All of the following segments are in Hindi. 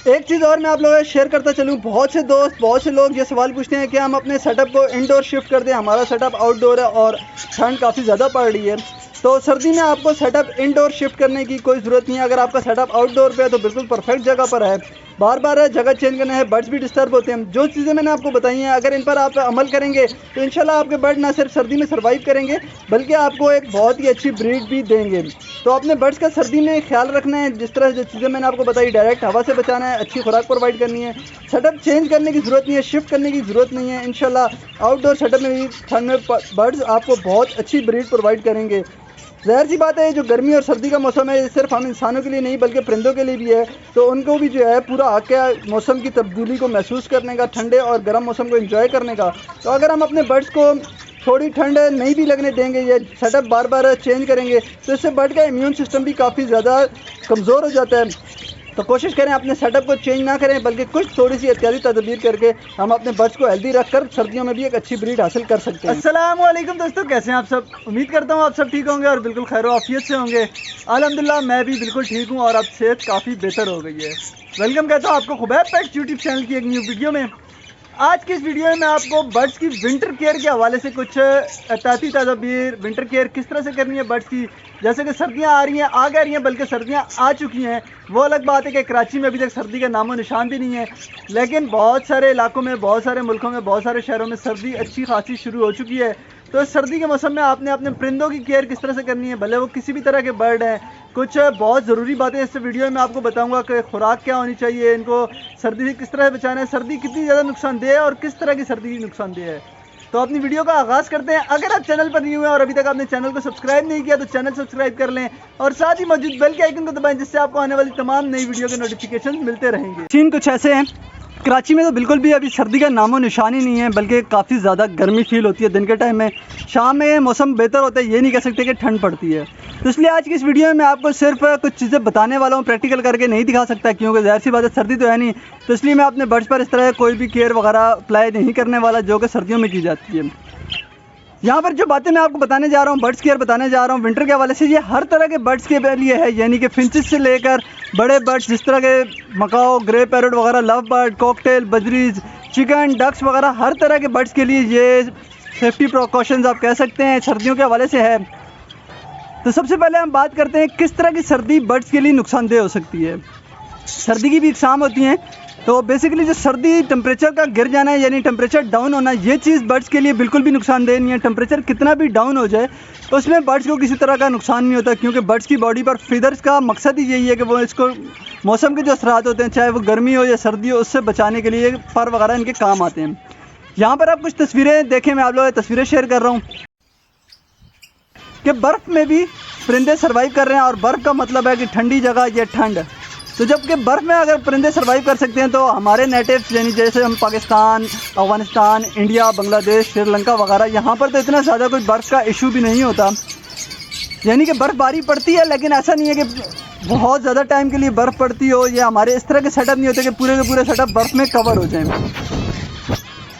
एक चीज़ और मैं आप लोगों से शेयर करता चलूँ, बहुत से दोस्त, बहुत से लोग ये सवाल पूछते हैं कि हम अपने सेटअप को इंडोर शिफ्ट कर दें। हमारा सेटअप आउटडोर है और ठंड काफ़ी ज़्यादा पड़ रही है, तो सर्दी में आपको सेटअप इंडोर शिफ्ट करने की कोई ज़रूरत नहीं है। अगर आपका सेटअप आउटडोर पे है तो बिल्कुल परफेक्ट जगह पर है। बार बार जगह चेंज करना है, बर्ड्स भी डिस्टर्ब होते हैं। जो चीज़ें मैंने आपको बताई हैं, अगर इन पर आप अमल करेंगे तो इंशाल्लाह आपके बर्ड ना सिर्फ सर्दी में सर्वाइव करेंगे बल्कि आपको एक बहुत ही अच्छी ब्रीड भी देंगे। तो अपने बर्ड्स का सर्दी में ख्याल रखना है। जिस तरह जो चीज़ें मैंने आपको बताई, डायरेक्ट हवा से बचाना है, अच्छी खुराक प्रोवाइड करनी है, सेटअप चेंज करने की ज़रूरत नहीं है, शिफ्ट करने की ज़रूरत नहीं है। इंशाल्लाह आउटडोर सेटअप में भी ठंड में बर्ड्स आपको बहुत अच्छी ब्रीड प्रोवाइड करेंगे। ज़ाहिर सी बात है, जो गर्मी और सर्दी का मौसम है, ये सिर्फ हम इंसानों के लिए नहीं बल्कि परिंदों के लिए भी है। तो उनको भी जो है पूरा हक है मौसम की तब्दीली को महसूस करने का, ठंडे और गर्म मौसम को एंजॉय करने का। तो अगर हम अपने बर्ड्स को थोड़ी ठंड नहीं भी लगने देंगे, या सेटअप बार बार चेंज करेंगे, तो इससे बर्ड का इम्यून सिस्टम भी काफ़ी ज़्यादा कमज़ोर हो जाता है। तो कोशिश करें अपने सेटअप को चेंज ना करें बल्कि कुछ थोड़ी सी एहतियाती तदबीर करके हम अपने बर्ड्स को हेल्दी रखकर सर्दियों में भी एक अच्छी ब्रीड हासिल कर सकते हैं। अस्सलाम वालेकुम दोस्तों, कैसे हैं आप सब? उम्मीद करता हूँ आप सब ठीक होंगे और बिल्कुल खैर आफियत से होंगे। अल्हम्दुलिल्लाह मैं भी बिल्कुल ठीक हूँ और अब सेहत काफ़ी बेहतर हो गई है। वेलकम कहता हूँ आपको खुबैब पेट्स यूट्यूब चैनल की एक न्यू वीडियो में। आज की इस वीडियो में मैं आपको बर्ड्स की विंटर केयर के हवाले से कुछ एहतियाती तदबीर, विंटर केयर किस तरह से करनी है बर्ड्स की। जैसे कि सर्दियां आ रही हैं, आ गई रही हैं, बल्कि सर्दियां आ चुकी हैं। वो अलग बात है कि कराची में अभी तक सर्दी का नामो निशान भी नहीं है, लेकिन बहुत सारे इलाकों में, बहुत सारे मुल्कों में, बहुत सारे शहरों में सर्दी अच्छी खासी शुरू हो चुकी है। तो इस सर्दी के मौसम में आपने अपने परिंदों की केयर किस तरह से करनी है, भले वो किसी भी तरह के बर्ड हैं। कुछ बहुत ज़रूरी बातें इस वीडियो में आपको बताऊंगा कि खुराक क्या होनी चाहिए, इनको सर्दी से किस तरह से बचाना है, सर्दी कितनी ज़्यादा नुकसानदेह है और किस तरह की सर्दी नुकसानदेह है। तो अपनी वीडियो का आगाज़ करते हैं। अगर आप चैनल पर न्यू हैं और अभी तक आपने चैनल को सब्सक्राइब नहीं किया तो चैनल सब्सक्राइब कर लें और साथ ही मौजूद बेल के आइकन को दबाएं, जिससे आपको आने वाली तमाम नई वीडियो के नोटिफिकेशन मिलते रहेंगे। सीन कुछ ऐसे हैं, कराची में तो बिल्कुल भी अभी सर्दी का नामो निशान ही नहीं है, बल्कि काफ़ी ज़्यादा गर्मी फील होती है दिन के टाइम में। शाम में मौसम बेहतर होता है, ये नहीं कह सकते कि ठंड पड़ती है। तो इसलिए आज की इस वीडियो में मैं आपको सिर्फ कुछ चीज़ें बताने वाला हूँ, प्रैक्टिकल करके नहीं दिखा सकता क्योंकि ज़ाहिर सी बात है सर्दी तो है नहीं। तो इसलिए मैं अपने बर्ड्स पर इस तरह कोई भी केयर वगैरह अप्लाई नहीं करने वाला जो कि सर्दियों में की जाती है। यहाँ पर जो बातें मैं आपको बताने जा रहा हूँ, बर्ड्स केयर बताने जा रहा हूँ विंटर के हवाले से, ये हर तरह के बर्ड्स के लिए है। यानी कि फिंचेस से लेकर बड़े बर्ड्स जिस तरह के मकाओ, ग्रे पैरट वगैरह, love bird, cockatiel, budgies, chicken, ducks वगैरह, हर तरह के बर्ड्स के लिए ये सेफ्टी प्रिकॉशंस आप कह सकते हैं सर्दियों के हवाले से है। तो सबसे पहले हम बात करते हैं किस तरह की सर्दी बर्ड्स के लिए नुकसानदेह हो सकती है। सर्दी की भी इकसाम होती हैं। तो बेसिकली जो सर्दी टेम्परेचर का गिर जाना है, यानी टेम्परेचर डाउन होना, ये चीज़ बर्ड्स के लिए बिल्कुल भी नुकसानदेह नहीं है। टेम्परेचर कितना भी डाउन हो जाए तो उसमें बर्ड्स को किसी तरह का नुकसान नहीं होता, क्योंकि बर्ड्स की बॉडी पर फीदर्स का मकसद ही यही है कि वो इसको मौसम के जो असरात होते हैं, चाहे वो गर्मी हो या सर्दी हो, उससे बचाने के लिए पर वगैरह इनके काम आते हैं। यहाँ पर आप कुछ तस्वीरें देखें, मैं आप लोगों से तस्वीरें शेयर कर रहा हूँ कि बर्फ़ में भी परिंदे सर्वाइव कर रहे हैं। और बर्फ़ का मतलब है कि ठंडी जगह या ठंड। तो जबकि बर्फ़ में अगर परिंदे सर्वाइव कर सकते हैं तो हमारे नेटिव्स, यानी जैसे हम पाकिस्तान, अफ़गानिस्तान, इंडिया, बांग्लादेश, श्रीलंका वगैरह, यहाँ पर तो इतना ज़्यादा कोई बर्फ़ का इशू भी नहीं होता। यानी कि बर्फ़बारी पड़ती है, लेकिन ऐसा नहीं है कि बहुत ज़्यादा टाइम के लिए बर्फ़ पड़ती हो, या हमारे इस तरह के सेटअप नहीं होते कि पूरे के पूरे सेटअप बर्फ़ में कवर हो जाएँ।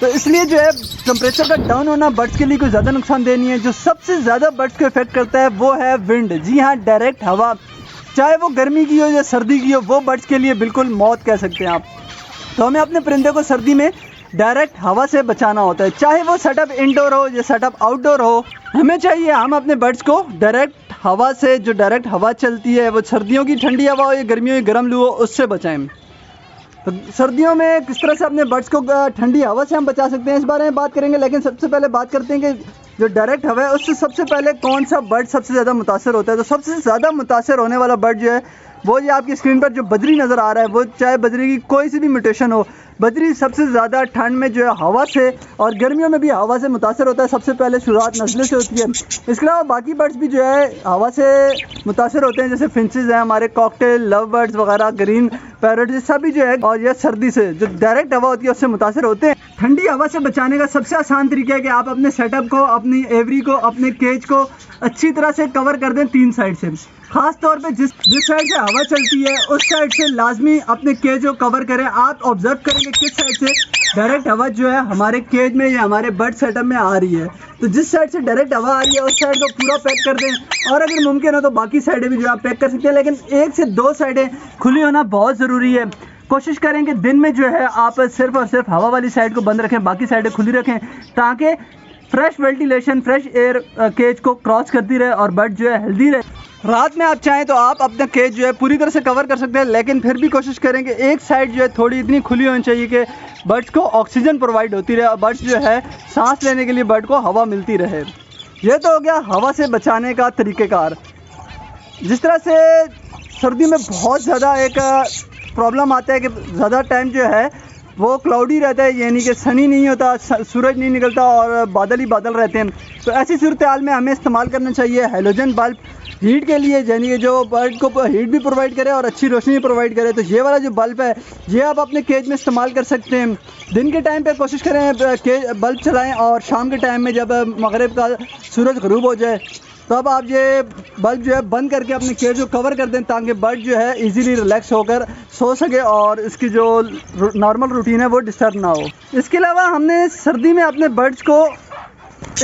तो इसलिए जो है टेम्परेचर का डाउन होना बर्ड्स के लिए कोई ज़्यादा नुकसानदेह नहीं है। जो सबसे ज़्यादा बर्ड्स को इफेक्ट करता है वो है विंड। जी हाँ, डायरेक्ट हवा, चाहे वो गर्मी की हो या सर्दी की हो, वो बर्ड्स के लिए बिल्कुल मौत कह सकते हैं आप। तो हमें अपने परिंदे को सर्दी में डायरेक्ट हवा से बचाना होता है, चाहे वो सेटअप इंडोर हो या सेटअप आउटडोर हो। हमें चाहिए हम अपने बर्ड्स को डायरेक्ट हवा से, जो डायरेक्ट हवा चलती है, वो सर्दियों की ठंडी हवा हो या गर्मियों की गर्म लू हो, उससे बचाएं। तो सर्दियों में किस तरह से अपने बर्ड्स को ठंडी हवा से हम बचा सकते हैं, इस बारे में बात करेंगे। लेकिन सबसे पहले बात करते हैं कि जो डायरेक्ट हवा है उससे सबसे पहले कौन सा बर्ड सबसे ज़्यादा मुतासर होता है। तो सबसे ज़्यादा मुतासर होने वाला बर्ड जो है वो ये आपकी स्क्रीन पर जो बजरी नज़र आ रहा है, वो चाहे बजरी की कोई सी भी म्यूटेशन हो, बजरी सबसे ज़्यादा ठंड में जो है हवा से और गर्मियों में भी हवा से मुतासर होता है। सबसे पहले शुरुआत नस्ले से होती है। इसके अलावा बाकी बर्ड्स भी जो है हवा से मुतासर होते हैं, जैसे फिंचेस हैं हमारे, कॉकटेल, लव बर्ड्स वगैरह, ग्रीन पैरट, ये सभी जो है, और यह सर्दी से जो डायरेक्ट हवा होती है उससे मुतासर होते हैं। ठंडी हवा से बचाने का सबसे आसान तरीका है कि आप अपने सेटअप को, अपनी एवरी को, अपने केज को अच्छी तरह से कवर कर दें 3 साइड से। खास तौर पे जिस साइड से हवा चलती है उस साइड से लाजमी अपने केज को कवर करें। आप ऑब्जर्व करेंगे किस साइड से डायरेक्ट हवा जो है हमारे केज में या हमारे बर्ड सेटअप में आ रही है। तो जिस साइड से डायरेक्ट हवा आ रही है उस साइड को पूरा पैक कर दें, और अगर मुमकिन हो तो बाकी साइडें भी जो आप पैक कर सकते हैं, लेकिन 1 से 2 साइडें खुली होना बहुत ज़रूरी है। कोशिश करें कि दिन में जो है आप सिर्फ और सिर्फ हवा वाली साइड को बंद रखें, बाकी साइडें खुली रखें, ताकि fresh ventilation, fresh air cage को क्रॉस करती रहे और बर्ड जो है हेल्दी रहे। रात में आप चाहें तो आप अपना केज जो है पूरी तरह से कवर कर सकते हैं, लेकिन फिर भी कोशिश करें कि एक साइड जो है थोड़ी इतनी खुली होनी चाहिए कि बर्ड्स को ऑक्सीजन प्रोवाइड होती रहे और बर्ड्स जो है सांस लेने के लिए बर्ड को हवा मिलती रहे। यह तो हो गया हवा से बचाने का तरीक़ेकार। जिस तरह से सर्दी में बहुत ज़्यादा एक प्रॉब्लम आता है कि ज़्यादा टाइम जो है वो क्लाउडी रहता है, यानी कि सनी नहीं होता, सूरज नहीं निकलता और बादल ही बादल रहते हैं। तो ऐसी सूरत हाल में हमें इस्तेमाल करना चाहिए हैलोजन बल्ब हीट के लिए, यानी कि जो बर्ड को हीट भी प्रोवाइड करे और अच्छी रोशनी भी प्रोवाइड करे। तो ये वाला जो बल्ब है ये आप अपने केज में इस्तेमाल कर सकते हैं। दिन के टाइम पे कोशिश करें बल्ब चलाएं और शाम के टाइम में जब मगरिब का सूरज गरूब हो जाए तब आप ये बल्ब जो है बंद करके अपने केज को कवर कर दें, ताकि बर्ड जो है इजीली रिलैक्स होकर सो सके और इसकी जो नॉर्मल रूटीन है वो डिस्टर्ब ना हो। इसके अलावा हमने सर्दी में अपने बर्ड्स को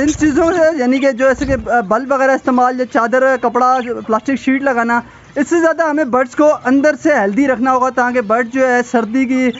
इन चीज़ों से, यानी कि जो ऐसे कि बल्ब वगैरह इस्तेमाल, या चादर, कपड़ा, प्लास्टिक शीट लगाना, इससे ज़्यादा हमें बर्ड्स को अंदर से हेल्दी रखना होगा, ताकि बर्ड जो है सर्दी की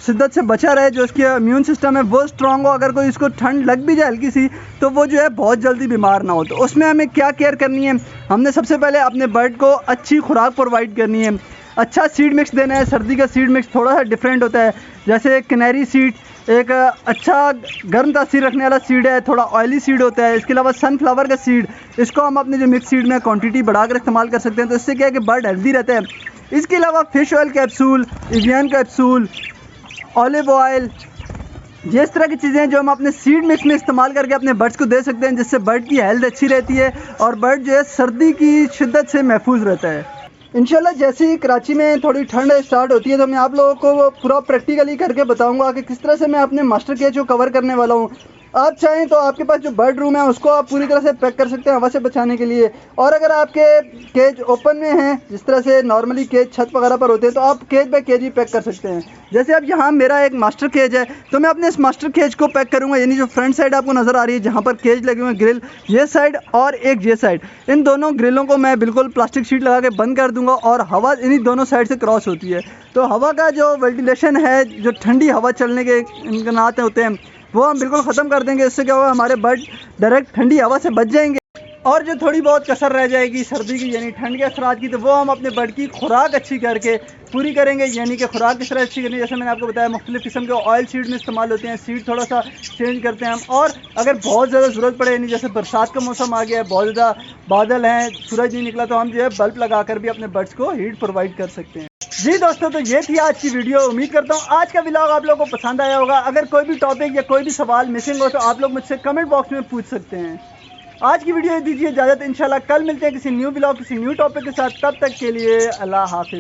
शिद्दत से बचा रहे, जो उसकी इम्यून सिस्टम है वो स्ट्रॉन्ग हो। अगर कोई इसको ठंड लग भी जाए हल्की सी तो वो जो है बहुत जल्दी बीमार ना हो। तो उसमें हमें क्या केयर करनी है, हमने सबसे पहले अपने बर्ड को अच्छी खुराक प्रोवाइड करनी है, अच्छा सीड मिक्स देना है। सर्दी का सीड मिक्स थोड़ा सा डिफरेंट होता है, जैसे कैनरी सीड एक अच्छा गर्म तासीर रखने वाला सीड है, थोड़ा ऑयली सीड होता है। इसके अलावा सनफ्लावर का सीड, इसको हम अपने जो मिक्स सीड में क्वांटिटी बढ़ाकर इस्तेमाल कर सकते हैं, तो इससे क्या है कि बर्ड हेल्दी रहता है। इसके अलावा fish oil capsule, avian capsule, olive oil, ये इस तरह की चीज़ें जो हम अपने सीड मिक्स में इस्तेमाल करके अपने बर्ड्स को दे सकते हैं, जिससे बर्ड की हेल्थ अच्छी रहती है और बर्ड जो है सर्दी की शिद्दत से महफूज रहता है। इंशाल्लाह जैसे ही कराची में थोड़ी ठंड स्टार्ट होती है तो मैं आप लोगों को पूरा प्रैक्टिकली करके बताऊंगा कि किस तरह से मैं अपने मास्टर केज को कवर करने वाला हूँ। आप चाहें तो आपके पास जो बर्ड रूम है उसको आप पूरी तरह से पैक कर सकते हैं हवा से बचाने के लिए, और अगर आपके केज ओपन में हैं, जिस तरह से नॉर्मली केज छत वगैरह पर होते हैं, तो आप केज बाय केज ही पैक कर सकते हैं। जैसे अब यहाँ मेरा एक मास्टर केज है तो मैं अपने इस मास्टर केज को पैक करूँगा, यानी जो फ्रंट साइड आपको नज़र आ रही है जहाँ पर केज लगे हुए हैं, ग्रिल ये साइड और एक ये साइड, इन दोनों ग्रिलों को मैं बिल्कुल प्लास्टिक शीट लगा के बंद कर दूँगा और हवा इन्हीं दोनों साइड से क्रॉस होती है। तो हवा का जो वेंटिलेशन है, जो ठंडी हवा चलने के इम्कानात होते हैं, वो हम बिल्कुल ख़त्म कर देंगे। इससे क्या होगा, हमारे बर्ड डायरेक्ट ठंडी हवा से बच जाएंगे। और जो थोड़ी बहुत कसर रह जाएगी सर्दी की, यानी ठंड के असरात की, तो वो हम अपने बर्ड की खुराक अच्छी करके पूरी करेंगे। यानी कि खुराक किस तरह अच्छी करनी है, जैसे मैंने आपको बताया मुख्तलिफ़ किस्म के ऑयल सीड में इस्तेमाल होते हैं, सीड थोड़ा सा चेंज करते हैं हम। और अगर बहुत ज़्यादा ज़रूरत पड़े, यानी जैसे बरसात का मौसम आ गया है, बहुत ज़्यादा बादल हैं, सूरज नहीं निकला, तो हम जो है बल्ब लगा कर भी अपने बर्ड्स को हीट प्रोवाइड कर सकते हैं। जी दोस्तों, तो ये थी आज की वीडियो। उम्मीद करता हूँ आज का व्लॉग आप लोगों को पसंद आया होगा। अगर कोई भी टॉपिक या कोई भी सवाल मिसिंग हो तो आप लोग मुझसे कमेंट बॉक्स में पूछ सकते हैं। आज की वीडियो दीजिए इजाज़त, इंशाल्लाह कल मिलते हैं किसी न्यू व्लॉग, किसी न्यू टॉपिक के साथ। तब तक के लिए अल्लाह हाफिज़।